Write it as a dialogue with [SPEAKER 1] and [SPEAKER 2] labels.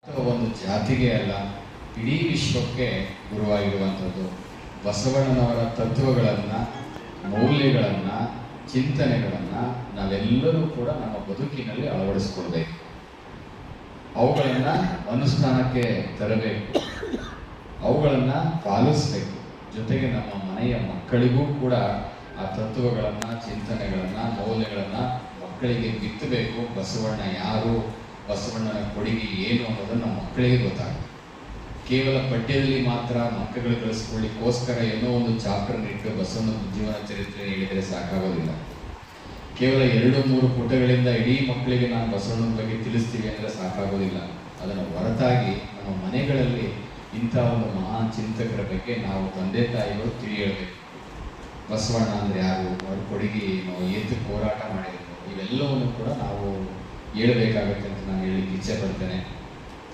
[SPEAKER 1] ಒಂದು ಜಾತಿಗೆ ಅಲ್ಲ, ಇಡೀ ವಿಶ್ವಕ್ಕೆ ಗುರುವಾಗಿರುವಂಥದ್ದು. ಬಸವಣ್ಣನವರ ತತ್ವಗಳನ್ನು, ಮೌಲ್ಯಗಳನ್ನು, ಚಿಂತನೆಗಳನ್ನು ನಾವೆಲ್ಲರೂ ಕೂಡ ನಮ್ಮ ಬದುಕಿನಲ್ಲಿ ಅಳವಡಿಸ್ಕೊಳ್ಬೇಕು. ಅವುಗಳನ್ನು ಅನುಷ್ಠಾನಕ್ಕೆ ತರಬೇಕು, ಅವುಗಳನ್ನು ಪಾಲಿಸಬೇಕು. ಜೊತೆಗೆ ನಮ್ಮ ಮನೆಯ ಮಕ್ಕಳಿಗೂ ಕೂಡ ಆ ತತ್ವಗಳನ್ನು, ಚಿಂತನೆಗಳನ್ನು, ಮೌಲ್ಯಗಳನ್ನು ಮಕ್ಕಳಿಗೆ ಬಿತ್ತಬೇಕು. ಬಸವಣ್ಣ ಯಾರು, ಬಸವಣ್ಣನ ಕೊಡುಗೆ ಏನು ಅನ್ನೋದನ್ನು ನಮ್ಮ ಮಕ್ಕಳಿಗೆ ಗೊತ್ತಾಗುತ್ತೆ. ಕೇವಲ ಪಠ್ಯದಲ್ಲಿ ಮಾತ್ರ ಮಕ್ಕಳು ಕಳಿಸ್ಕೊಳ್ಳಿಕ್ಕೋಸ್ಕರ ಏನೋ ಒಂದು ಚಾಪ್ಟರ್ ಇಟ್ಟು ಬಸವಣ್ಣನ ಜೀವನ ಚರಿತ್ರೆ ಹೇಳಿದರೆ ಸಾಕಾಗೋದಿಲ್ಲ. ಕೇವಲ 2-3 ಪುಟಗಳಿಂದ ಇಡೀ ಮಕ್ಕಳಿಗೆ ನಾನು ಬಸವಣ್ಣನ ಬಗ್ಗೆ ತಿಳಿಸ್ತೀವಿ ಅಂದರೆ ಸಾಕಾಗೋದಿಲ್ಲ. ಅದನ್ನು ಹೊರತಾಗಿ ನಮ್ಮ ಮನೆಗಳಲ್ಲಿ ಇಂಥ ಒಂದು ಮಹಾನ್ ಚಿಂತಕರ ಬಗ್ಗೆ ನಾವು ತಂದೆ ತಾಯಿಗಳು ತಿಳಿಯಬೇಕು. ಬಸವಣ್ಣ ಅಂದರೆ ಯಾರು, ಅವ್ರ ಕೊಡುಗೆ ಏನು, ಏತಕ್ಕೆ ಹೋರಾಟ ಮಾಡಿದ್ರು, ಇವೆಲ್ಲವನ್ನು ಕೂಡ ನಾವು ಹೇಳಬೇಕಾಗುತ್ತೆ ಅಂತ ನಾನು ಹೇಳಲಿಕ್ಕೆ ಇಚ್ಛೆ ಪಡ್ತೇನೆ.